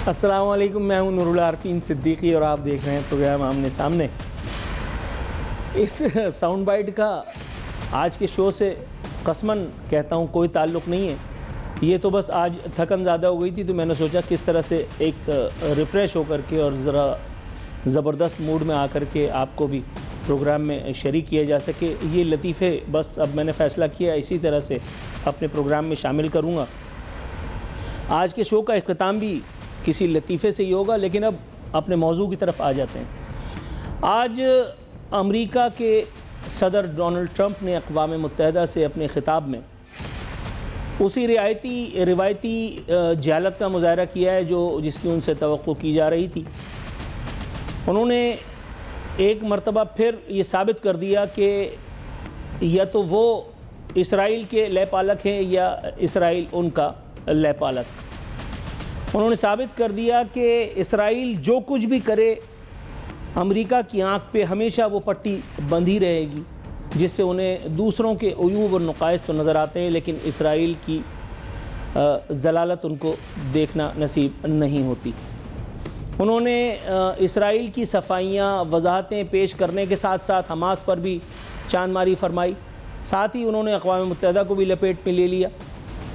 السلام علیکم، میں ہوں نور العارفین صدیقی اور آپ دیکھ رہے ہیں پروگرام آمنے سامنے۔ اس ساؤنڈ بائٹ کا آج کے شو سے قسماً کہتا ہوں کوئی تعلق نہیں ہے، یہ تو بس آج تھکن زیادہ ہو گئی تھی تو میں نے سوچا کس طرح سے ایک ریفریش ہو کر کے اور ذرا زبردست موڈ میں آ کر کے آپ کو بھی پروگرام میں شریک کیا جا سکے۔ یہ لطیفے بس اب میں نے فیصلہ کیا اسی طرح سے اپنے پروگرام میں شامل کروں گا۔ آج کے شو کا اختتام بھی کسی لطیفے سے ہی ہوگا، لیکن اب اپنے موضوع کی طرف آ جاتے ہیں۔ آج امریکہ کے صدر ڈونلڈ ٹرمپ نے اقوام متحدہ سے اپنے خطاب میں اسی روایتی جہالت کا مظاہرہ کیا ہے جس کی ان سے توقع کی جا رہی تھی۔ انہوں نے ایک مرتبہ پھر یہ ثابت کر دیا کہ یا تو وہ اسرائیل کے لے پالک ہیں یا اسرائیل ان کا لے پالک۔ انہوں نے ثابت کر دیا کہ اسرائیل جو کچھ بھی کرے امریکہ کی آنکھ پہ ہمیشہ وہ پٹی بندھی رہے گی، جس سے انہیں دوسروں کے عیوب اور نقائص تو نظر آتے ہیں لیکن اسرائیل کی ضلالت ان کو دیکھنا نصیب نہیں ہوتی۔ انہوں نے اسرائیل کی صفائیاں وضاحتیں پیش کرنے کے ساتھ ساتھ حماس پر بھی چاند ماری فرمائی، ساتھ ہی انہوں نے اقوام متحدہ کو بھی لپیٹ میں لے لیا۔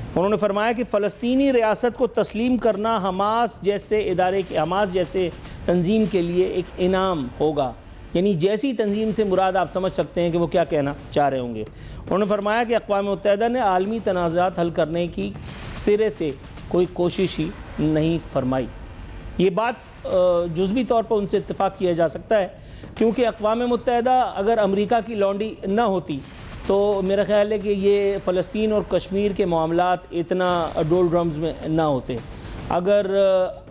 انہوں نے فرمایا کہ فلسطینی ریاست کو تسلیم کرنا حماس جیسے تنظیم کے لیے ایک انعام ہوگا، یعنی جیسی تنظیم سے مراد آپ سمجھ سکتے ہیں کہ وہ کیا کہنا چاہ رہے ہوں گے۔ انہوں نے فرمایا کہ اقوام متحدہ نے عالمی تنازعات حل کرنے کی سرے سے کوئی کوشش ہی نہیں فرمائی۔ یہ بات جزوی طور پر ان سے اتفاق کیا جا سکتا ہے، کیونکہ اقوام متحدہ اگر امریکہ کی لونڈی نہ ہوتی تو میرا خیال ہے کہ یہ فلسطین اور کشمیر کے معاملات اتنا ڈول ڈرمز میں نہ ہوتے۔ اگر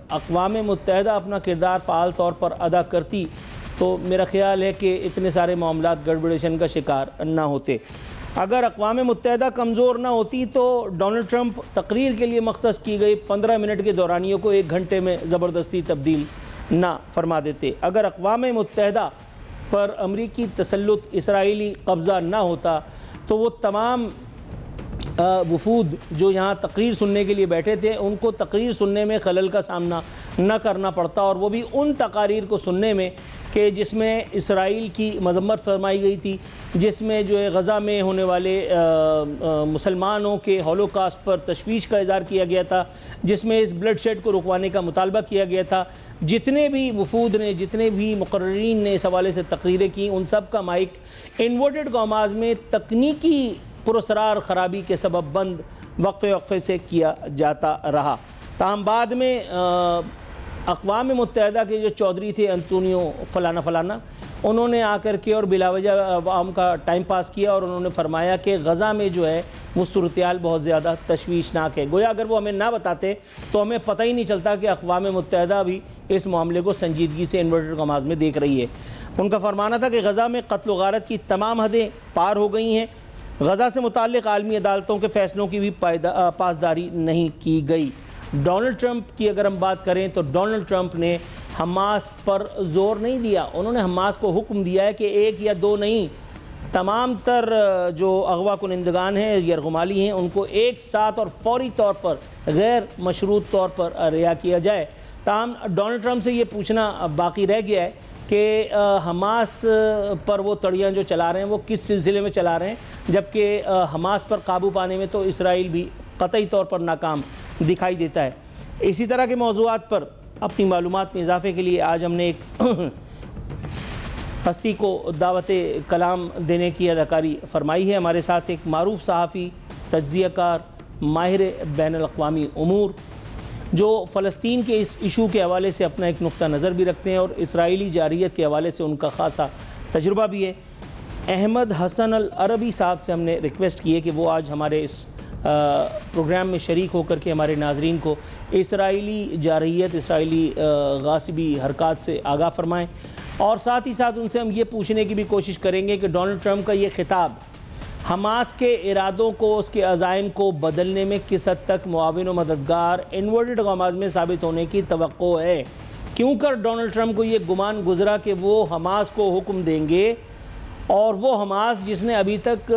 اقوام متحدہ اپنا کردار فعال طور پر ادا کرتی تو میرا خیال ہے کہ اتنے سارے معاملات گڑبڑیشن کا شکار نہ ہوتے۔ اگر اقوام متحدہ کمزور نہ ہوتی تو ڈونلڈ ٹرمپ تقریر کے لیے مختص کی گئی 15 منٹ کے دورانیوں کو 1 گھنٹے میں زبردستی تبدیل نہ فرما دیتے۔ اگر اقوام متحدہ پر امریکی تسلط اسرائیلی قبضہ نہ ہوتا تو وہ تمام وفود جو یہاں تقریر سننے کے لیے بیٹھے تھے ان کو تقریر سننے میں خلل کا سامنا نہ کرنا پڑتا، اور وہ بھی ان تقاریر کو سننے میں کہ جس میں اسرائیل کی مذمت فرمائی گئی تھی، جس میں جو ہے غزہ میں ہونے والے مسلمانوں کے ہولوکاسٹ پر تشویش کا اظہار کیا گیا تھا، جس میں اس بلڈ شیڈ کو رکوانے کا مطالبہ کیا گیا تھا۔ جتنے بھی وفود نے، جتنے بھی مقررین نے اس حوالے سے تقریریں کی، ان سب کا مائک انورٹڈ کاماز میں تکنیکی پراسرار خرابی کے سبب بند وقفے سے کیا جاتا رہا۔ تاہم بعد میں اقوام متحدہ کے جو چودھری تھے انتونیو فلانا انہوں نے آ کر کے اور بلا وجہ عوام کا ٹائم پاس کیا، اور انہوں نے فرمایا کہ غزہ میں جو ہے وہ صورتحال بہت زیادہ تشویشناک ہے۔ گویا اگر وہ ہمیں نہ بتاتے تو ہمیں پتہ ہی نہیں چلتا کہ اقوام متحدہ بھی اس معاملے کو سنجیدگی سے انورٹڈ کاماز میں دیکھ رہی ہے۔ ان کا فرمانا تھا کہ غزہ میں قتل و غارت کی تمام حدیں پار ہو گئی ہیں، غزہ سے متعلق عالمی عدالتوں کے فیصلوں کی بھی پاسداری نہیں کی گئی۔ ڈونلڈ ٹرمپ کی اگر ہم بات کریں تو ڈونلڈ ٹرمپ نے حماس پر زور نہیں دیا، انہوں نے حماس کو حکم دیا ہے کہ 1 یا 2 نہیں، تمام تر جو اغوا کنندگان ہیں، یرغمالی ہیں، ان کو ایک ساتھ اور فوری طور پر غیر مشروط طور پر رہا کیا جائے۔ تاہم ڈونلڈ ٹرمپ سے یہ پوچھنا باقی رہ گیا ہے کہ حماس پر وہ تڑیاں جو چلا رہے ہیں وہ کس سلسلے میں چلا رہے ہیں، جبکہ حماس پر قابو پانے میں تو اسرائیل بھی قطعی طور پر ناکام دکھائی دیتا ہے۔ اسی طرح کے موضوعات پر اپنی معلومات میں اضافے کے لیے آج ہم نے ایک ہستی کو دعوت کلام دینے کی اداکاری فرمائی ہے۔ ہمارے ساتھ ایک معروف صحافی، تجزیہ کار، ماہر بین الاقوامی امور، جو فلسطین کے اس ایشو کے حوالے سے اپنا ایک نقطہ نظر بھی رکھتے ہیں اور اسرائیلی جارحیت کے حوالے سے ان کا خاصا تجربہ بھی ہے۔ احمد حسن العربی صاحب سے ہم نے ریکویسٹ کی ہے کہ وہ آج ہمارے اس پروگرام میں شریک ہو کر کے ہمارے ناظرین کو اسرائیلی جارحیت، اسرائیلی غاصبی حرکات سے آگاہ فرمائیں، اور ساتھ ہی ساتھ ان سے ہم یہ پوچھنے کی بھی کوشش کریں گے کہ ڈونلڈ ٹرمپ کا یہ خطاب حماس کے ارادوں کو، اس کے عزائم کو بدلنے میں کس حد تک معاون و مددگار انورٹڈ کاماز میں ثابت ہونے کی توقع ہے۔ کیوں کر ڈونلڈ ٹرمپ کو یہ گمان گزرا کہ وہ حماس کو حکم دیں گے، اور وہ حماس جس نے ابھی تک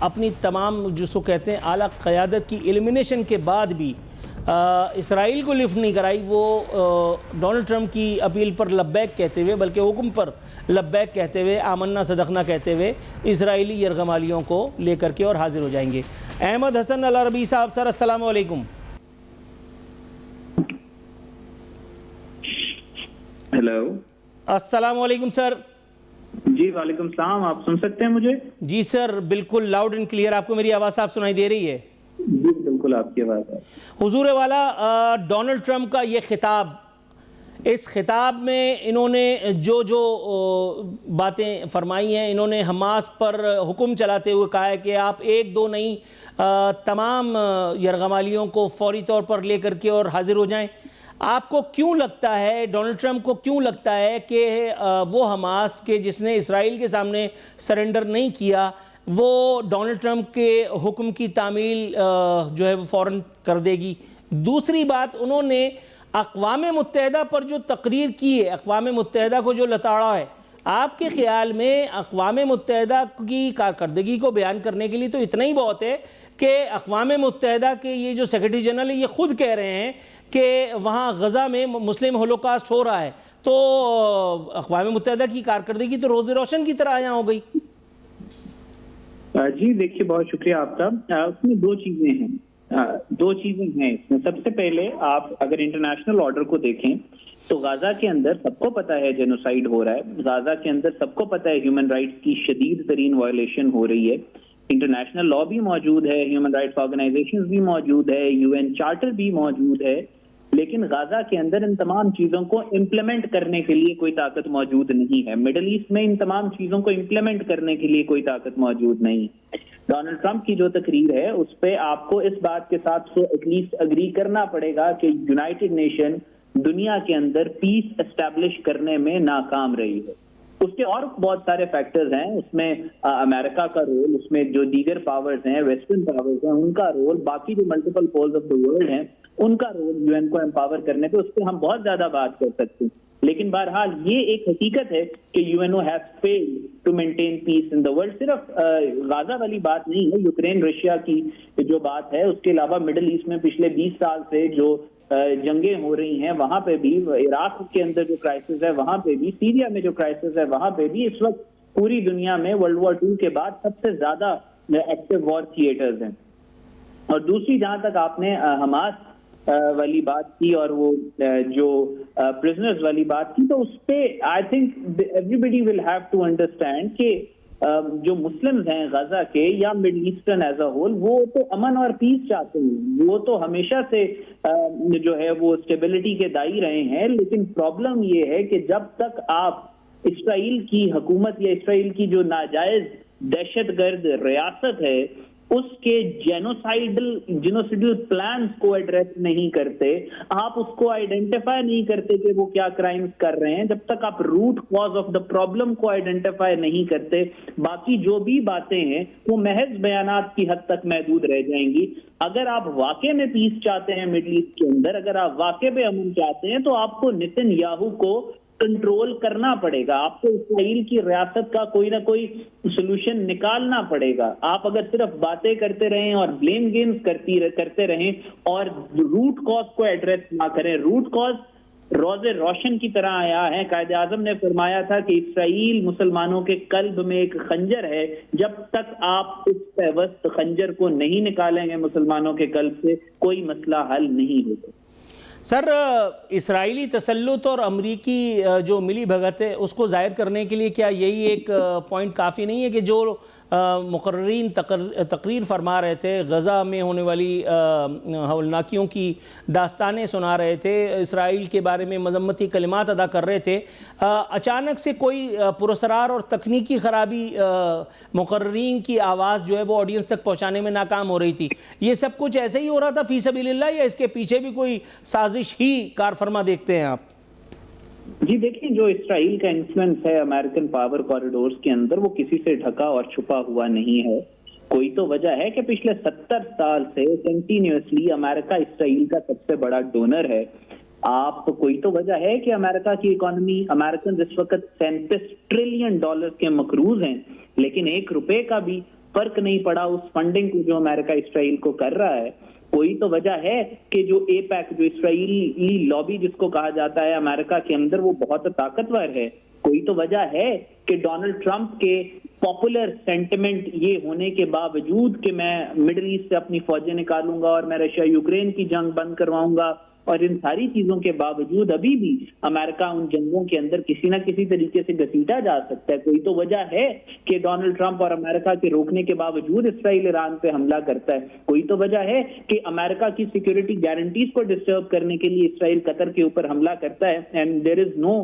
اپنی تمام جس کو کہتے ہیں اعلیٰ قیادت کی ایلیمینیشن کے بعد بھی اسرائیل کو لفٹ نہیں کرائی، وہ ڈونلڈ ٹرمپ کی اپیل پر لبیک کہتے ہوئے، بلکہ حکم پر لبیک کہتے ہوئے، آمنا صدقنا کہتے ہوئے اسرائیلی یرغمالیوں کو لے کر کے اور حاضر ہو جائیں گے۔ احمد حسن العربی صاحب، سر السلام علیکم۔ ہیلو، السلام علیکم سر۔ جی وعلیکم السلام، آپ سن سکتے ہیں مجھے؟ جی سر، بالکل لاؤڈ اینڈ کلیئر، آپ کو میری آواز صاف سنائی دے رہی ہے؟ جی بالکل آپ کی آواز ہے۔ حضور والا، ڈونلڈ ٹرمپ کا یہ خطاب، اس خطاب میں انہوں نے جو باتیں فرمائی ہیں، انہوں نے حماس پر حکم چلاتے ہوئے کہا ہے کہ آپ ایک دو نہیں، تمام یرغمالیوں کو فوری طور پر لے کر کے اور حاضر ہو جائیں۔ آپ کو کیوں لگتا ہے، ڈونلڈ ٹرمپ کو کیوں لگتا ہے کہ وہ حماس کے جس نے اسرائیل کے سامنے سرنڈر نہیں کیا، وہ ڈونلڈ ٹرمپ کے حکم کی تعمیل جو ہے وہ فوراً کر دے گی؟ دوسری بات، انہوں نے اقوام متحدہ پر جو تقریر کی ہے، اقوام متحدہ کو جو لتاڑا ہے، آپ کے خیال میں اقوام متحدہ کی کارکردگی کو بیان کرنے کے لیے تو اتنا ہی بہت ہے کہ اقوام متحدہ کے یہ جو سیکرٹری جنرل ہے، یہ خود کہہ رہے ہیں کہ وہاں غزہ میں مسلم ہولوکاسٹ ہو رہا ہے، تو اقوام متحدہ کی کارکردگی تو روز روشن کی طرح یہاں ہو گئی۔ جی دیکھیے، بہت شکریہ آپ کا۔ اس میں دو چیزیں ہیں اس میں۔ سب سے پہلے آپ اگر انٹرنیشنل آرڈر کو دیکھیں تو غزہ کے اندر سب کو پتہ ہے جینوسائیڈ ہو رہا ہے، غزہ کے اندر سب کو پتہ ہے ہیومن رائٹس کی شدید ترین وائلیشن ہو رہی ہے، انٹرنیشنل لا بھی موجود ہے، ہیومن رائٹس آرگنائزیشنز بھی موجود ہے، UN چارٹر بھی موجود ہے، لیکن غزہ کے اندر ان تمام چیزوں کو امپلیمنٹ کرنے کے لیے کوئی طاقت موجود نہیں ہے۔ مڈل ایسٹ میں ان تمام چیزوں کو امپلیمنٹ کرنے کے لیے کوئی طاقت موجود نہیں ہے۔ ڈونلڈ ٹرمپ کی جو تقریر ہے اس پہ آپ کو اس بات کے ساتھ ایٹ لیسٹ اگری کرنا پڑے گا کہ یونائٹڈ نیشن دنیا کے اندر پیس اسٹیبلش کرنے میں ناکام رہی ہے۔ اس کے اور بہت سارے فیکٹرز ہیں، اس میں امریکہ کا رول، اس میں جو دیگر پاورز ہیں، ویسٹرن پاورز ہیں، ان کا رول، باقی جو multiple poles of the world ہیں ان کا رول UN کو امپاور کرنے پہ، اس پہ ہم بہت زیادہ بات کر سکتے ہیں، لیکن بہرحال یہ ایک حقیقت ہے کہ UNO has failed to maintain peace in the world۔ صرف غزہ والی بات نہیں ہے، یوکرین رشیا کی جو بات ہے، اس کے علاوہ مڈل ایسٹ میں پچھلے 20 سال سے جو جنگیں ہو رہی ہیں وہاں پہ بھی، عراق کے اندر جو کرائسس ہے وہاں پہ بھی، سیریا میں جو کرائسس ہے وہاں پہ بھی، اس وقت پوری دنیا میں ورلڈ وار 2 کے بعد سب سے زیادہ ایکٹیو وار تھیٹرز ہیں۔ اور دوسری، جہاں تک آپ نے حماس والی بات کی اور وہ جو پرزنرز والی بات کی، تو اس پہ I think everybody will have to understand کہ جو مسلمز ہیں غزہ کے یا Middle Eastern as a whole, وہ تو امن اور پیس چاہتے ہیں، وہ تو ہمیشہ سے جو ہے وہ اسٹیبلٹی کے دائی رہے ہیں، لیکن پرابلم یہ ہے کہ جب تک آپ اسرائیل کی حکومت یا اسرائیل کی جو ناجائز دہشت گرد ریاست ہے اس کے جینوسائیڈل پلانز کو ایڈریس نہیں کرتے، آپ اس کو آئیڈینٹیفائی نہیں کرتے کہ وہ کیا کرائمز کر رہے ہیں، جب تک آپ root cause of the problem کو آئیڈینٹیفائی نہیں کرتے، باقی جو بھی باتیں ہیں وہ محض بیانات کی حد تک محدود رہ جائیں گی۔ اگر آپ واقع میں پیس چاہتے ہیں مڈل ایسٹ کے اندر، اگر آپ واقع میں امن چاہتے ہیں، تو آپ کو نتن یاہو کو کنٹرول کرنا پڑے گا، آپ کو اسرائیل کی ریاست کا کوئی نہ کوئی سولوشن نکالنا پڑے گا۔ آپ اگر صرف باتیں کرتے رہیں اور بلیم گیمز کرتے رہیں اور روٹ کاز کو ایڈریس نہ کریں، روٹ کاز روز روشن کی طرح آیا ہے۔ قائد اعظم نے فرمایا تھا کہ اسرائیل مسلمانوں کے قلب میں ایک خنجر ہے، جب تک آپ اس پیوست خنجر کو نہیں نکالیں گے مسلمانوں کے قلب سے، کوئی مسئلہ حل نہیں ہوگا۔ سر، اسرائیلی تسلط اور امریکی جو ملی بھگت ہے اس کو ظاہر کرنے کے لیے کیا یہی ایک پوائنٹ کافی نہیں ہے کہ جو مقررین تقریر فرما رہے تھے، غزہ میں ہونے والی ہولناکیوں کی داستانیں سنا رہے تھے، اسرائیل کے بارے میں مذمتی کلمات ادا کر رہے تھے، اچانک سے کوئی پراسرار اور تکنیکی خرابی مقررین کی آواز جو ہے وہ آڈینس تک پہنچانے میں ناکام ہو رہی تھی، یہ سب کچھ ایسے ہی ہو رہا تھا فی سبیل اللہ، یا اس کے پیچھے بھی کوئی سازش ہی کار فرما دیکھتے ہیں آپ؟ جی دیکھیں، جو اسرائیل کا انفلوئنس ہے امریکن پاور کوریڈورز کے اندر، وہ کسی سے ڈھکا اور چھپا ہوا نہیں ہے۔ کوئی تو وجہ ہے کہ پچھلے 70 سال سے کنٹینیوسلی امریکہ اسرائیل کا سب سے بڑا ڈونر ہے۔ آپ کوئی تو وجہ ہے کہ امریکہ کی اکانومی، امریکن اس وقت $37 ٹریلین کے مقروض ہیں، لیکن 1 روپے کا بھی فرق نہیں پڑا اس فنڈنگ کو جو امریکہ اسرائیل کو کر رہا ہے۔ کوئی تو وجہ ہے کہ جو اے پیک، جو اسرائیلی لابی جس کو کہا جاتا ہے امریکہ کے اندر، وہ بہت طاقتور ہے. کوئی تو وجہ ہے کہ ڈونلڈ ٹرمپ کے پاپولر سینٹیمنٹ یہ ہونے کے باوجود کہ میں مڈل ایسٹ سے اپنی فوجیں نکالوں گا اور میں رشیا یوکرین کی جنگ بند کرواؤں گا، اور ان ساری چیزوں کے باوجود ابھی بھی امریکہ ان جنگوں کے اندر کسی نہ کسی طریقے سے گھسیٹا جا سکتا ہے. کوئی تو وجہ ہے کہ ڈونلڈ ٹرمپ اور امریکہ کے روکنے کے باوجود اسرائیل ایران پہ حملہ کرتا ہے. کوئی تو وجہ ہے کہ امریکہ کی سیکیورٹی گارنٹیز کو ڈسٹرب کرنے کے لیے اسرائیل قطر کے اوپر حملہ کرتا ہے. And there is no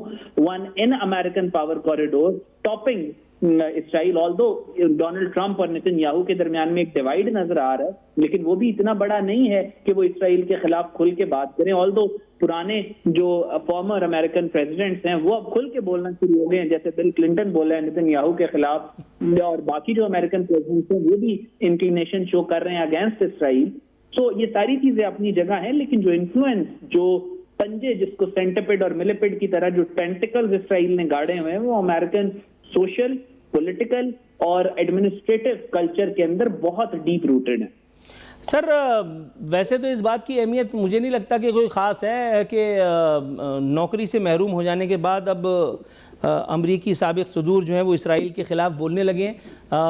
one in American power corridor topping Israel. Although Donald Trump اور نیتن یاہو کے درمیان میں ایک ڈیوائڈ نظر آ رہا ہے، لیکن وہ بھی اتنا بڑا نہیں ہے کہ وہ اسرائیل کے خلاف کھل کے بات کریں. آلدو پرانے جو فارمر امریکن پریزیڈنٹس ہیں وہ اب کھل کے بولنا شروع ہو گئے ہیں، جیسے بل کلنٹن بولا ہے نیتن یاہو کے خلاف، اور باقی جو امریکن پریزیڈنٹس ہیں وہ بھی انکلینیشن شو کر رہے ہیں اگینسٹ اسرائیل. سو یہ ساری چیزیں اپنی جگہ ہیں، لیکن جو انفلوئنس، جو پنجے جس کو سینٹیپیڈ اور ملیپیڈ کی طرح جو ٹینٹیکلز اسرائیل نے گاڑے ہوئے ہیں، وہ امریکن سوشل، پولیٹیکل اور ایڈمنسٹریٹو کلچر کے اندر بہت ڈیپ روٹڈ ہے. سر ویسے تو اس بات کی اہمیت مجھے نہیں لگتا کہ کوئی خاص ہے کہ نوکری سے محروم ہو جانے کے بعد اب امریکی سابق صدور جو ہیں وہ اسرائیل کے خلاف بولنے لگے ہیں.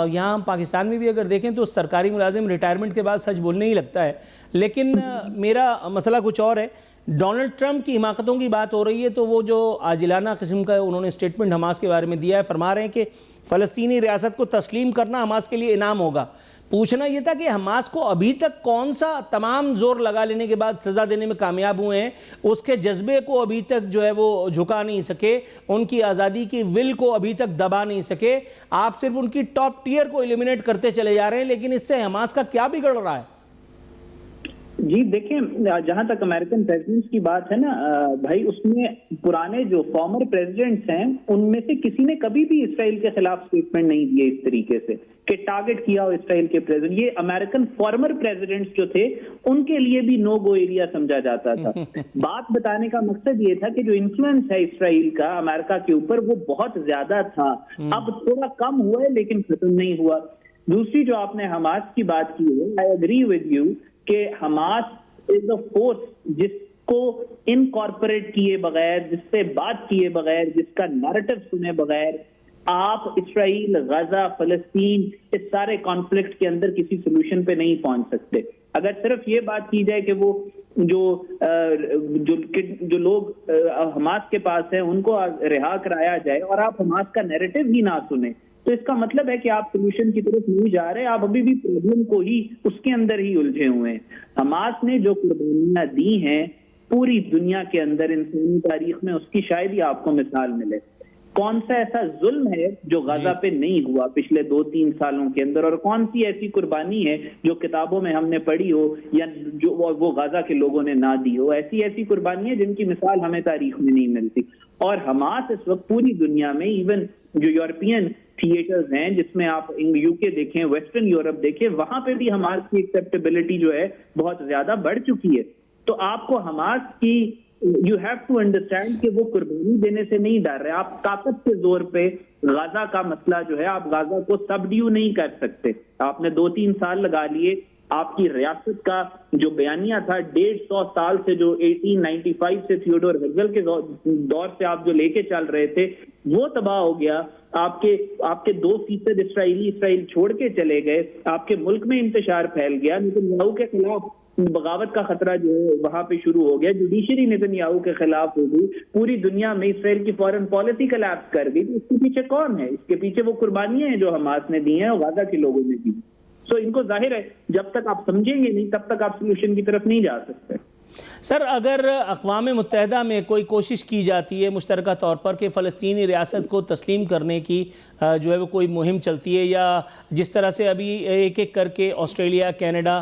یہاں پاکستان میں بھی اگر دیکھیں تو سرکاری ملازم ریٹائرمنٹ کے بعد سچ بولنے ہی لگتا ہے. لیکن میرا مسئلہ کچھ اور ہے. ڈونلڈ ٹرمپ کی حماقتوں کی بات ہو رہی ہے تو وہ جو عاجلانہ قسم کا انہوں نے سٹیٹمنٹ حماس کے بارے میں دیا ہے، فرما رہے ہیں کہ فلسطینی ریاست کو تسلیم کرنا حماس کے لیے انعام ہوگا. پوچھنا یہ تھا کہ حماس کو ابھی تک کون سا تمام زور لگا لینے کے بعد سزا دینے میں کامیاب ہوئے ہیں، اس کے جذبے کو ابھی تک جو ہے وہ جھکا نہیں سکے، ان کی آزادی کی ول کو ابھی تک دبا نہیں سکے. آپ صرف ان کی ٹاپ ٹیئر کو ایلیمنیٹ کرتے چلے جا رہے ہیں، لیکن اس سے حماس کا کیا بگڑ رہا ہے؟ جی دیکھیں، جہاں تک امریکن پریزیڈنٹس کی بات ہے نا بھائی، اس میں پرانے جو فارمر پریزیڈنٹس ہیں ان میں سے کسی نے کبھی بھی اسرائیل کے خلاف سٹیٹمنٹ نہیں دیے اس طریقے سے کہ ٹارگٹ کیا ہو اسرائیل کے پریزیڈنٹ. یہ امریکن فارمر پریزیڈنٹس جو تھے ان کے لیے بھی نو گو ایریا سمجھا جاتا تھا. بات بتانے کا مقصد یہ تھا کہ جو انفلوئنس ہے اسرائیل کا امریکہ کے اوپر وہ بہت زیادہ تھا. اب تھوڑا کم ہوا ہے لیکن ختم نہیں ہوا. دوسری جو آپ نے حماس کی بات کی ہے، آئی اگری ود یو کہ حماس از اے فورس جس کو انکارپوریٹ کیے بغیر، جس سے بات کیے بغیر، جس کا نیریٹو سنے بغیر آپ اسرائیل، غزہ، فلسطین اس سارے کانفلکٹ کے اندر کسی سلوشن پہ نہیں پہنچ سکتے. اگر صرف یہ بات کی جائے کہ وہ جو لوگ حماس کے پاس ہیں ان کو رہا کرایا جائے اور آپ حماس کا نیریٹو ہی نہ سنیں، تو اس کا مطلب ہے کہ آپ سولوشن کی طرف نہیں جا رہے، آپ ابھی بھی پرابلم کو ہی اس کے اندر ہی الجھے ہوئے ہیں. حماس نے جو قربانیاں دی ہیں پوری دنیا کے اندر انسانی تاریخ میں، اس کی شاید ہی آپ کو مثال ملے. کون سا ایسا ظلم ہے جو غزہ پہ نہیں ہوا پچھلے 2-3 سالوں کے اندر، اور کون سی ایسی قربانی ہے جو کتابوں میں ہم نے پڑھی ہو یا جو وہ غزہ کے لوگوں نے نہ دی ہو. ایسی قربانیاں جن کی مثال ہمیں تاریخ میں نہیں ملتی. اور حماس اس وقت پوری دنیا میں، ایون جو یورپین تھیٹرز ہیں جس میں آپ یو کے دیکھیں، ویسٹرن یورپ دیکھیں، وہاں پہ بھی حماس کی ایکسیپٹیبلٹی جو ہے بہت زیادہ بڑھ چکی ہے. تو آپ کو حماس کی یو ہیو ٹو انڈرسٹینڈ کہ وہ قربانی دینے سے نہیں ڈر رہے. آپ طاقت کے زور پہ غزہ کا مسئلہ جو ہے آپ غزہ کو سبڈیو نہیں کر سکتے. آپ نے 2-3 سال لگا لیے. آپ کی ریاست کا جو بیانیہ تھا 150 سال سے، جو 1895 سے تھیوڈور ہرزل کے دور سے آپ جو لے کے چل رہے تھے، وہ تباہ ہو گیا. آپ کے 2% اسرائیل چھوڑ کے چلے گئے. آپ کے ملک میں انتشار پھیل گیا. نیتن یاہو کے خلاف بغاوت کا خطرہ جو ہے وہاں پہ شروع ہو گیا. جوڈیشری نیتن یاہو کے خلاف ہو گئی. پوری دنیا میں اسرائیل کی فورن پالیسی کلیپس کر گئی. تو اس کے پیچھے کون ہے؟ اس کے پیچھے وہ قربانیاں ہیں جو حماس نے دی ہیں اور غزہ کے لوگوں نے دی. سو ان کو ظاہر ہے جب تک آپ سمجھیں گے نہیں تب تک آپ سولوشن کی طرف نہیں جا سکتے. سر اگر اقوام متحدہ میں کوئی کوشش کی جاتی ہے مشترکہ طور پر کہ فلسطینی ریاست کو تسلیم کرنے کی جو ہے وہ کوئی مہم چلتی ہے، یا جس طرح سے ابھی ایک ایک کر کے آسٹریلیا، کینیڈا،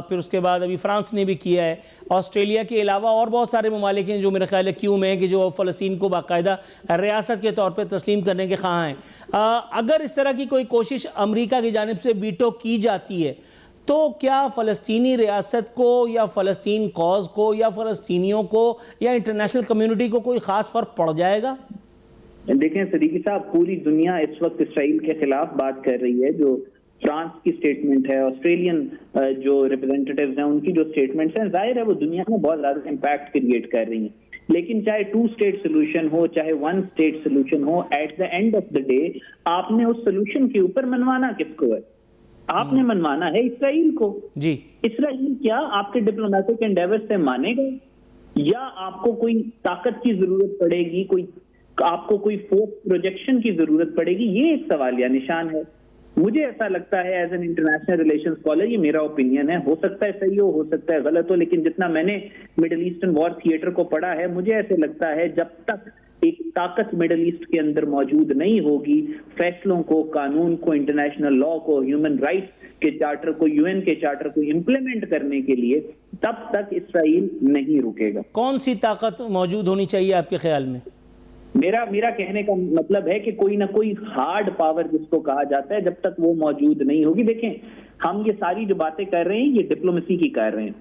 پھر اس کے بعد ابھی فرانس نے بھی کیا ہے، آسٹریلیا کے علاوہ اور بہت سارے ممالک ہیں جو میرے خیال ہے کیوں میں کہ جو فلسطین کو باقاعدہ ریاست کے طور پہ تسلیم کرنے کے خواہاں ہیں. اگر اس طرح کی کوئی کوشش امریکہ کی جانب سے ویٹو کی جاتی ہے تو کیا فلسطینی ریاست کو یا فلسطین کاز کو یا فلسطینیوں کو یا انٹرنیشنل کمیونٹی کو کوئی خاص فرق پڑ جائے گا؟ دیکھیں صدیقی صاحب، پوری دنیا اس وقت اسرائیل کے خلاف بات کر رہی ہے. جو فرانس کی اسٹیٹمنٹ ہے, آسٹریلین جو ریپرزینٹیٹیوز ہیں ان کی جو اسٹیٹمنٹس ہیں, ظاہر ہے وہ دنیا میں بہت زیادہ امپیکٹ کریٹ کر رہی ہیں. لیکن چاہے 2 اسٹیٹ سولوشن ہو, چاہے 1 اسٹیٹ سولوشن ہو, at the end of the day آپ نے اس سولوشن کے اوپر منوانا کس کو ہے؟ آپ نے منوانا ہے اسرائیل کو. جی, اسرائیل کیا آپ کے ڈپلومیٹک انڈیور سے مانے گا, یا آپ کو کوئی طاقت کی ضرورت پڑے گی, آپ کو کوئی فورس پروجیکشن کی ضرورت پڑے گی؟ یہ ایک سوالیہ نشان ہے. مجھے ایسا لگتا ہے as an international relation scholar, یہ میرا اوپینین ہے, ہو سکتا ہے صحیح ہو سکتا ہے غلط ہو, لیکن جتنا میں نے مڈل ایسٹرن وار تھیٹر کو پڑھا ہے, مجھے ایسے لگتا ہے جب تک ایک طاقت مڈل ایسٹ کے اندر موجود نہیں ہوگی, فیصلوں کو, قانون کو, انٹرنیشنل لا کو, ہیومن رائٹس کے چارٹر کو, یو این کے چارٹر کو امپلیمنٹ کرنے کے لیے, تب تک اسرائیل نہیں رکے گا. کون سی طاقت موجود ہونی چاہیے آپ کے خیال میں؟ میرا کہنے کا مطلب ہے کہ کوئی نہ کوئی ہارڈ پاور جس کو کہا جاتا ہے, جب تک وہ موجود نہیں ہوگی. دیکھیں, ہم یہ ساری جو باتیں کر رہے ہیں یہ ڈپلومیسی کی کر رہے ہیں.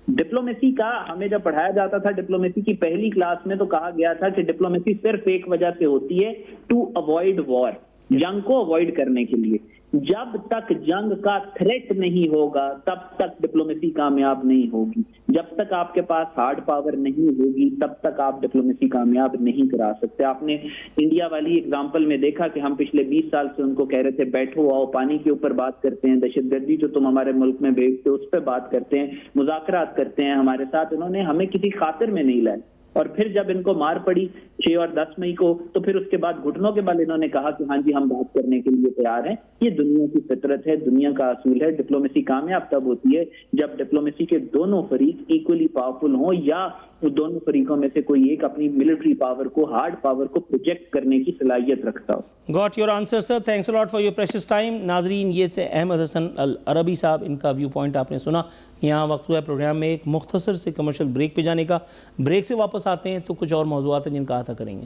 ڈپلومیسی کا ہمیں جب پڑھایا جاتا تھا ڈپلومیسی کی پہلی کلاس میں, تو کہا گیا تھا کہ ڈپلومیسی صرف ایک وجہ سے ہوتی ہے, ٹو اوائڈ وار, جنگ کو اوائڈ کرنے کے لیے. جب تک جنگ کا تھریٹ نہیں ہوگا تب تک ڈپلومیسی کامیاب نہیں ہوگی. جب تک آپ کے پاس ہارڈ پاور نہیں ہوگی تب تک آپ ڈپلومیسی کامیاب نہیں کرا سکتے. آپ نے انڈیا والی اگزامپل میں دیکھا کہ ہم پچھلے 20 سال سے ان کو کہہ رہے تھے بیٹھو آؤ, پانی کے اوپر بات کرتے ہیں, دہشت گردی جو تم ہمارے ملک میں بھیجتے اس پہ بات کرتے ہیں, مذاکرات کرتے ہیں ہمارے ساتھ. انہوں نے ہمیں کسی خاطر میں نہیں لائے, اور پھر جب ان کو مار پڑی 6 اور 10 مئی کو, تو پھر اس کے بعد گھٹنوں کے بل انہوں نے کہا کہ ہاں جی ہم بات کرنے کے لیے تیار ہیں. یہ دنیا کی فطرت ہے, دنیا کا اصول ہے. ڈپلومیسی کامیاب تب ہوتی ہے جب ڈپلومیسی کے دونوں فریق ایکولی پاورفل ہوں, یا دونوں فریقوں میں سے کوئی ایک اپنی ملٹری پاور کو, ہارڈ پاور کو پروجیکٹ کرنے کی صلاحیت رکھتا ہو. Got your answer sir, thanks a lot for your precious time. ناظرین, یہ تھے احمد حسن العربی صاحب, ان کا ویو پوائنٹ آپ نے سنا. یہاں وقت ہوا ہے پروگرام میں ایک مختصر سے کمرشل بریک پہ جانے کا. بریک سے واپس آتے ہیں تو کچھ اور موضوعات ہیں جن کا احاطہ کریں گے.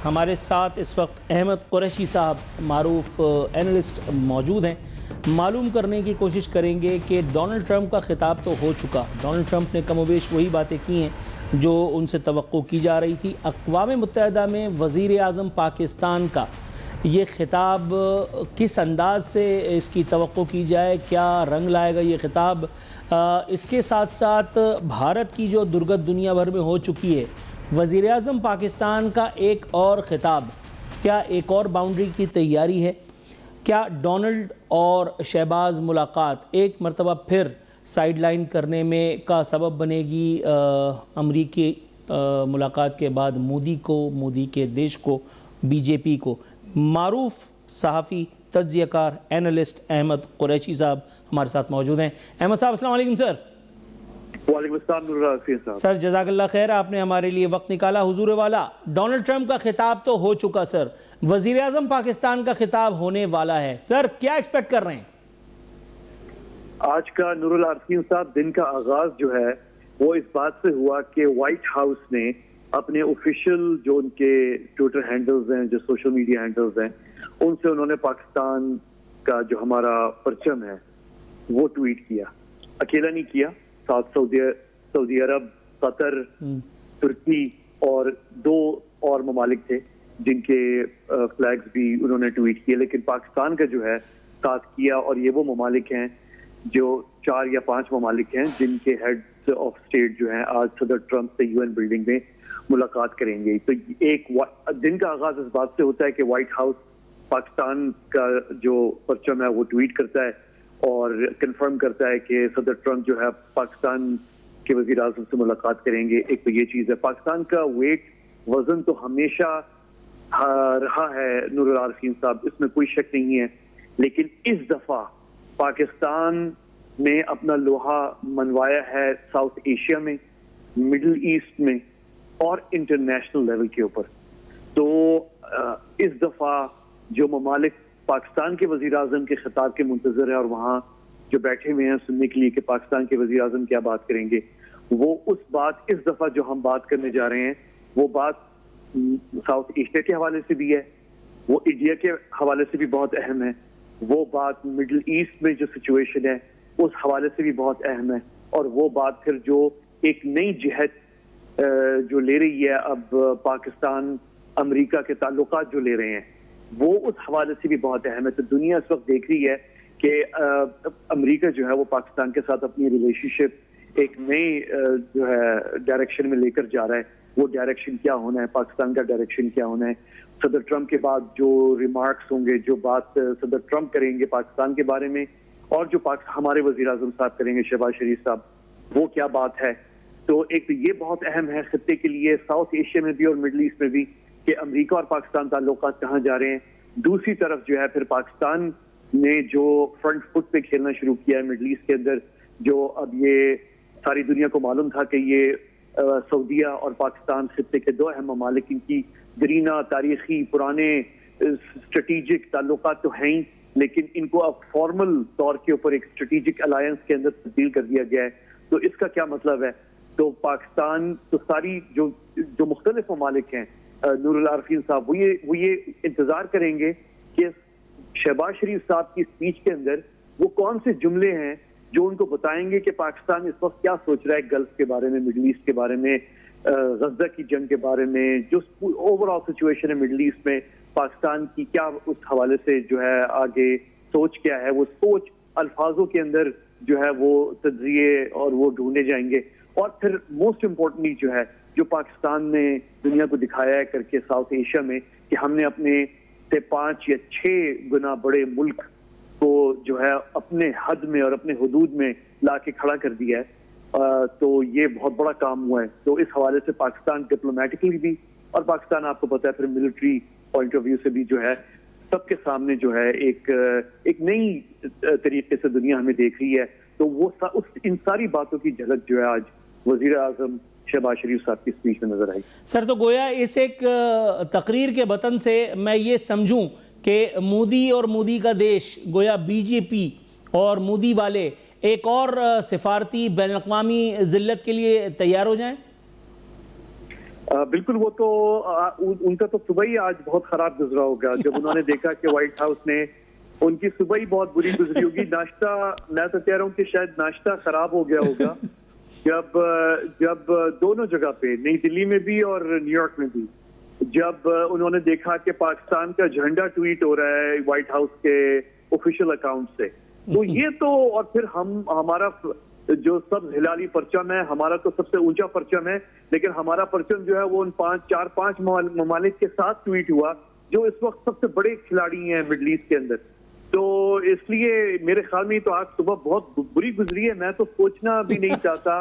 ہمارے ساتھ اس وقت احمد قریشی صاحب, معروف اینالسٹ موجود ہیں. معلوم کرنے کی کوشش کریں گے کہ ڈونلڈ ٹرمپ کا خطاب تو ہو چکا. ڈونلڈ ٹرمپ نے کم و بیش وہی باتیں کی ہیں جو ان سے توقع کی جا رہی تھی. اقوام متحدہ میں وزیر اعظم پاکستان کا یہ خطاب کس انداز سے اس کی توقع کی جائے, کیا رنگ لائے گا یہ خطاب؟ اس کے ساتھ ساتھ بھارت کی جو درگت دنیا بھر میں ہو چکی ہے, وزیر اعظم پاکستان کا ایک اور خطاب, کیا ایک اور باؤنڈری کی تیاری ہے؟ کیا ڈونلڈ اور شہباز ملاقات ایک مرتبہ پھر سائیڈ لائن کرنے میں کا سبب بنے گی امریکی ملاقات کے بعد مودی کو, مودی کے دیش کو, بی جے پی کو؟ معروف صحافی, تجزیہ کار, اینالسٹ احمد قریشی صاحب ہمارے ساتھ موجود ہیں. احمد صاحب السلام علیکم سر. وعلیکم السلام نور العارفین صاحب. سر جزاک اللہ خیر, آپ نے ہمارے لیے وقت نکالا. حضور والا, ڈونلڈ ٹرمپ کا خطاب تو ہو چکا سر, وزیر اعظم پاکستان کا خطاب ہونے والا ہے. سر کیا ایکسپیکٹ کر رہے ہیں؟ آج کا نور العارفین صاحب دن کا آغاز جو ہے وہ اس بات سے ہوا کہ وائٹ ہاؤس نے اپنے آفیشیل جو ان کے ٹویٹر ہینڈلز ہیں, جو سوشل میڈیا ہینڈلز ہیں, ان سے انہوں نے پاکستان کا جو ہمارا پرچم ہے وہ ٹویٹ کیا. اکیلا نہیں کیا, ساتھ سعودی عرب, قطر, ترکی اور 2 اور ممالک تھے جن کے فلیگز بھی انہوں نے ٹویٹ کیے. لیکن پاکستان کا جو ہے ساتھ کیا, اور یہ وہ ممالک ہیں جو 4 یا 5 ممالک ہیں جن کے ہیڈز آف اسٹیٹ جو ہیں آج صدر ٹرمپ سے یو این بلڈنگ میں ملاقات کریں گے. تو ایک دن کا آغاز اس بات سے ہوتا ہے کہ وائٹ ہاؤس پاکستان کا جو پرچم ہے وہ ٹویٹ کرتا ہے اور کنفرم کرتا ہے کہ صدر ٹرمپ جو ہے پاکستان کے وزیر اعظم سے ملاقات کریں گے. ایک تو یہ چیز ہے. پاکستان کا ویٹ, وزن تو ہمیشہ رہا ہے نور العارفین صاحب, اس میں کوئی شک نہیں ہے. لیکن اس دفعہ پاکستان نے اپنا لوہا منوایا ہے ساؤتھ ایشیا میں, مڈل ایسٹ میں اور انٹرنیشنل لیول کے اوپر. تو اس دفعہ جو ممالک پاکستان کے وزیر اعظم کے خطاب کے منتظر ہیں اور وہاں جو بیٹھے ہوئے ہیں سننے کے لیے کہ پاکستان کے وزیر اعظم کیا بات کریں گے, وہ اس بات اس دفعہ جو ہم بات کرنے جا رہے ہیں وہ بات ساؤتھ ایشیا کے حوالے سے بھی ہے, وہ انڈیا کے حوالے سے بھی بہت اہم ہے, وہ بات مڈل ایسٹ میں جو سچویشن ہے اس حوالے سے بھی بہت اہم ہے, اور وہ بات پھر جو ایک نئی جہت جو لے رہی ہے اب پاکستان امریکہ کے تعلقات جو لے رہے ہیں, وہ اس حوالے سے بھی بہت اہم ہے. تو دنیا اس وقت دیکھ رہی ہے کہ امریکہ جو ہے وہ پاکستان کے ساتھ اپنی ریلیشن شپ ایک نئی جو ہے ڈائریکشن میں لے کر جا رہا ہے. وہ ڈائریکشن کیا ہونا ہے, پاکستان کا ڈائریکشن کیا ہونا ہے. صدر ٹرمپ کے بعد جو ریمارکس ہوں گے, جو بات صدر ٹرمپ کریں گے پاکستان کے بارے میں, اور جو ہمارے وزیر اعظم صاحب کریں گے شہباز شریف صاحب, وہ کیا بات ہے. تو ایک تو یہ بہت اہم ہے خطے کے لیے, ساؤتھ ایشیا میں بھی اور مڈل ایسٹ میں بھی, کہ امریکہ اور پاکستان تعلقات کہاں جا رہے ہیں. دوسری طرف جو ہے پھر پاکستان نے جو فرنٹ فٹ پہ کھیلنا شروع کیا ہے مڈل ایسٹ کے اندر, جو اب یہ ساری دنیا کو معلوم تھا کہ یہ سعودیہ اور پاکستان خطے کے دو اہم ممالک, ان کی گرینہ تاریخی پرانے اسٹریٹجک تعلقات تو ہیں, لیکن ان کو اب فارمل طور کے اوپر ایک اسٹریٹجک الائنس کے اندر تبدیل کر دیا گیا ہے. تو اس کا کیا مطلب ہے؟ تو پاکستان تو ساری جو مختلف ممالک ہیں, نور العارفین صاحب وہ یہ انتظار کریں گے کہ شہباز شریف صاحب کی اسپیچ کے اندر وہ کون سے جملے ہیں جو ان کو بتائیں گے کہ پاکستان اس وقت کیا سوچ رہا ہے گلف کے بارے میں, مڈل ایسٹ کے بارے میں, غزہ کی جنگ کے بارے میں, جو اوور آل سچویشن ہے مڈل ایسٹ میں, پاکستان کی کیا اس حوالے سے جو ہے آگے سوچ کیا ہے. وہ سوچ الفاظوں کے اندر جو ہے وہ تجزیے اور وہ ڈھونڈے جائیں گے. اور پھر موسٹ امپورٹنٹلی جو ہے جو پاکستان نے دنیا کو دکھایا ہے کر کے ساؤتھ ایشیا میں, کہ ہم نے اپنے سے 5 یا 6 گنا بڑے ملک کو جو ہے اپنے حد میں اور اپنے حدود میں لا کے کھڑا کر دیا ہے. تو یہ بہت بڑا کام ہوا ہے. تو اس حوالے سے پاکستان ڈپلومیٹکلی بھی, اور پاکستان آپ کو پتا ہے پھر ملٹری پوائنٹ آف ویو سے بھی جو ہے سب کے سامنے جو ہے ایک نئی طریقے سے دنیا ہمیں دیکھ رہی ہے. تو وہ ان ساری باتوں کی جھلک جو ہے آج وزیر اعظم شہباز شریف صاحب کی اسپیچ میں نظر آئی. سر تو گویا اس ایک تقریر کے بطن سے میں یہ سمجھوں کہ مودی اور مودی کا دیش, گویا بی جے پی اور مودی والے ایک اور سفارتی بین الاقوامی ذلت کے لیے تیار ہو جائیں. بالکل, وہ تو ان کا تو صبح ہی آج بہت خراب گزرا ہوگا جب انہوں نے دیکھا کہ وائٹ ہاؤس نے, ان کی صبح ہی بہت بری گزری ہوگی. ناشتہ, میں تو کہہ رہا ہوں کہ شاید ناشتہ خراب ہو گیا ہوگا جب دونوں جگہ پہ, نئی دلی میں بھی اور نیو یارک میں بھی, جب انہوں نے دیکھا کہ پاکستان کا جھنڈا ٹویٹ ہو رہا ہے وائٹ ہاؤس کے آفیشیل اکاؤنٹ سے. تو یہ تو, اور پھر ہمارا جو سب ہلالی پرچم ہے, ہمارا تو سب سے اونچا پرچم ہے, لیکن ہمارا پرچم جو ہے وہ ان 4-5 ممالک کے ساتھ ٹویٹ ہوا جو اس وقت سب سے بڑے کھلاڑی ہیں مڈل ایسٹ کے اندر. تو اس لیے میرے خیال میں تو آج صبح بہت بری گزری ہے. میں تو سوچنا بھی نہیں چاہتا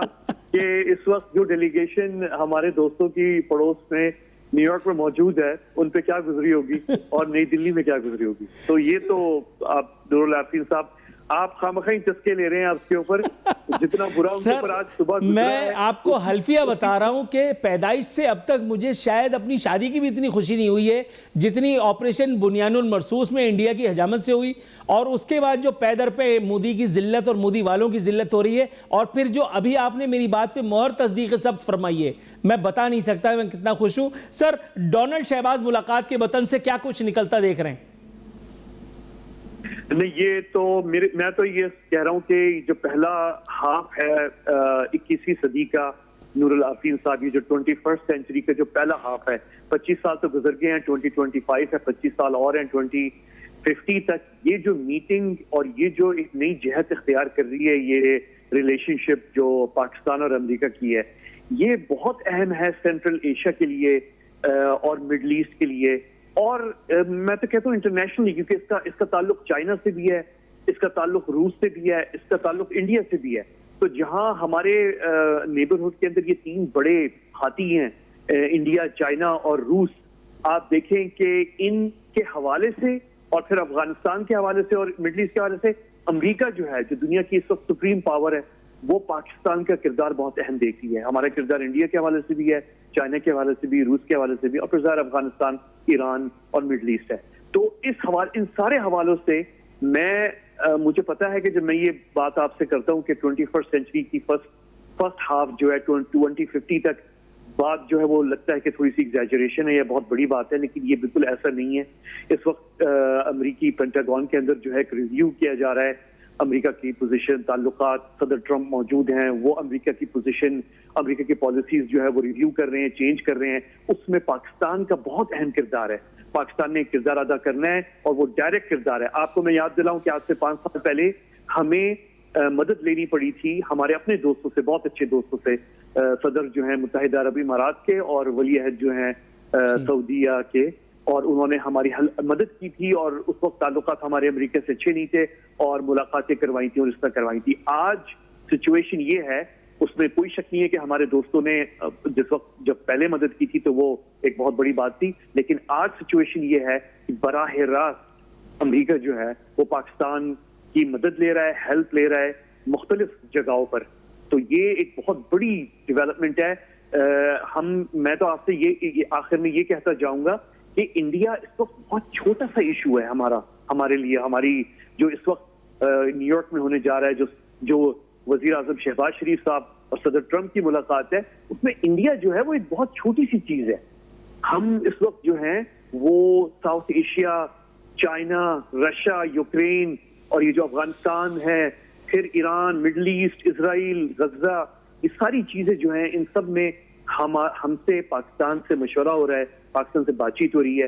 کہ اس وقت جو ڈیلیگیشن ہمارے دوستوں کی پڑوس میں نیو یارک میں موجود ہے ان پہ کیا گزری ہوگی اور نئی دلی میں کیا گزری ہوگی. تو یہ تو آپ نور العارفین صاحب, آپ خامخواہ چسکے لے رہے ہیں آپ کے اوپر, جتنا برا ان کے اوپر آج صبح گزرا ہے. میں آپ کو حلفیہ بتا رہا ہوں کہ پیدائش سے اب تک مجھے شاید اپنی شادی کی بھی اتنی خوشی نہیں ہوئی ہے جتنی آپریشن بنیان المرصوص میں انڈیا کی حجامت سے ہوئی, اور اس کے بعد جو پیدر پہ مودی کی ذلت اور مودی والوں کی ذلت ہو رہی ہے, اور پھر جو ابھی آپ نے میری بات پہ مہر تصدیق ثبت فرمائی ہے, میں بتا نہیں سکتا میں کتنا خوش ہوں. سر, ڈونلڈ شہباز ملاقات کے بطن سے کیا کچھ نکلتا دیکھ رہے ہیں؟ نہیں, یہ تو میں تو یہ کہہ رہا ہوں کہ جو پہلا ہاف ہے 21ویں صدی کا نور العارفین صاحب, یہ جو 21st سینچری کا جو پہلا ہاف ہے, 25 سال تو گزر گئے ہیں, 2025 ہے, 25 سال اور ہیں 2050 تک. یہ جو میٹنگ اور یہ جو ایک نئی جہت اختیار کر رہی ہے یہ ریلیشن شپ جو پاکستان اور امریکہ کی ہے, یہ بہت اہم ہے سینٹرل ایشیا کے لیے اور مڈل ایسٹ کے لیے, اور میں تو کہتا ہوں انٹرنیشنلی, کیونکہ اس کا تعلق چائنا سے بھی ہے, اس کا تعلق روس سے بھی ہے, اس کا تعلق انڈیا سے بھی ہے. تو جہاں ہمارے نیبرہڈ کے اندر یہ 3 بڑے ہاتھی ہیں, انڈیا, چائنا اور روس, آپ دیکھیں کہ ان کے حوالے سے اور پھر افغانستان کے حوالے سے اور مڈل ایسٹ کے حوالے سے امریکہ جو ہے, جو دنیا کی اس وقت سپریم پاور ہے, وہ پاکستان کا کردار بہت اہم دیکھ رہی ہے. ہمارا کردار انڈیا کے حوالے سے بھی ہے, چائنا کے حوالے سے بھی, روس کے حوالے سے بھی, اور پھر ظاہر افغانستان, ایران اور مڈل ایسٹ ہے. تو ان سارے حوالوں سے مجھے پتا ہے کہ جب میں یہ بات آپ سے کرتا ہوں کہ 21st سینچری کی فرسٹ ہاف جو ہے 2050 تک بات جو ہے وہ لگتا ہے کہ تھوڑی سی ایگزیجریشن ہے یا بہت بڑی بات ہے, لیکن یہ بالکل ایسا نہیں ہے. اس وقت امریکی پینٹاگون کے اندر جو ہے ایک ریویو کیا جا رہا ہے امریکہ کی پوزیشن, تعلقات, صدر ٹرمپ موجود ہیں, وہ امریکہ کی پوزیشن, امریکہ کی پالیسیز جو ہے وہ ریویو کر رہے ہیں, چینج کر رہے ہیں. اس میں پاکستان کا بہت اہم کردار ہے. پاکستان نے کردار ادا کرنا ہے اور وہ ڈائریکٹ کردار ہے. آپ کو میں یاد دلاؤں کہ آج سے 5 سال پہلے ہمیں مدد لینی پڑی تھی ہمارے اپنے دوستوں سے, بہت اچھے دوستوں سے, صدر جو ہیں متحدہ عرب امارات کے اور ولی عہد جو ہیں سعودیہ کے, اور انہوں نے ہماری مدد کی تھی, اور اس وقت تعلقات ہمارے امریکہ سے اچھے نہیں تھے اور ملاقاتیں کروائی تھیں اور اس طرح کروائی تھی. آج سچویشن یہ ہے, اس میں کوئی شک نہیں ہے کہ ہمارے دوستوں نے جس وقت جب پہلے مدد کی تھی تو وہ ایک بہت بڑی بات تھی, لیکن آج سچویشن یہ ہے کہ براہ راست امریکہ جو ہے وہ پاکستان کی مدد لے رہا ہے, ہیلپ لے رہا ہے مختلف جگہوں پر. تو یہ ایک بہت بڑی ڈیولپمنٹ ہے. میں تو آپ سے یہ آخر میں یہ کہتا جاؤں گا کہ انڈیا اس وقت بہت چھوٹا سا ایشو ہے ہمارے لیے. ہماری جو اس وقت نیو یارک میں ہونے جا رہا ہے, جو وزیر اعظم شہباز شریف صاحب اور صدر ٹرمپ کی ملاقات ہے, اس میں انڈیا جو ہے وہ ایک بہت چھوٹی سی چیز ہے. ہم اس وقت جو ہیں وہ south Asia, China, Russia, Ukraine اور یہ جو افغانستان ہے, پھر ایران, مڈل ایسٹ, اسرائیل, غزہ, یہ ساری چیزیں جو ہیں ان سب میں ہم سے پاکستان سے مشورہ ہو رہا ہے, پاکستان سے بات چیت ہو رہی ہے.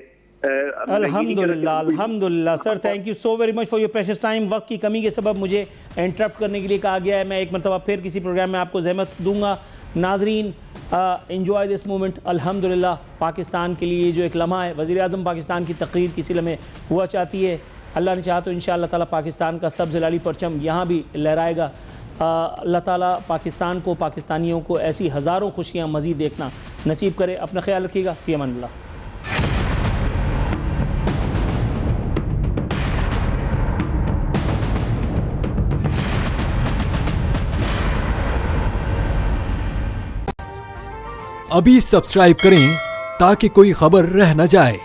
الحمدللہ sir, thank you so very much for your precious time. وقت کی کمی کے سبب مجھے انٹرپٹ کرنے کے لیے کہا گیا ہے. میں ایک مرتبہ پھر کسی پروگرام میں آپ کو زحمت دوں گا. ناظرین, انجوائے دس مومنٹ. الحمدللہ پاکستان کے لیے جو ایک لمحہ ہے, وزیر اعظم پاکستان کی تقریر کسی لمحے ہوا چاہتی ہے. اللہ نے چاہا تو انشاءاللہ تعالیٰ پاکستان کا سبز لالی پرچم یہاں بھی لہرائے گا. اللہ تعالیٰ پاکستان کو, پاکستانیوں کو ایسی ہزاروں خوشیاں مزید دیکھنا نصیب کرے. اپنا خیال رکھیے گا. فی امان اللہ. ابھی سبسکرائب کریں تاکہ کوئی خبر رہ نہ جائے.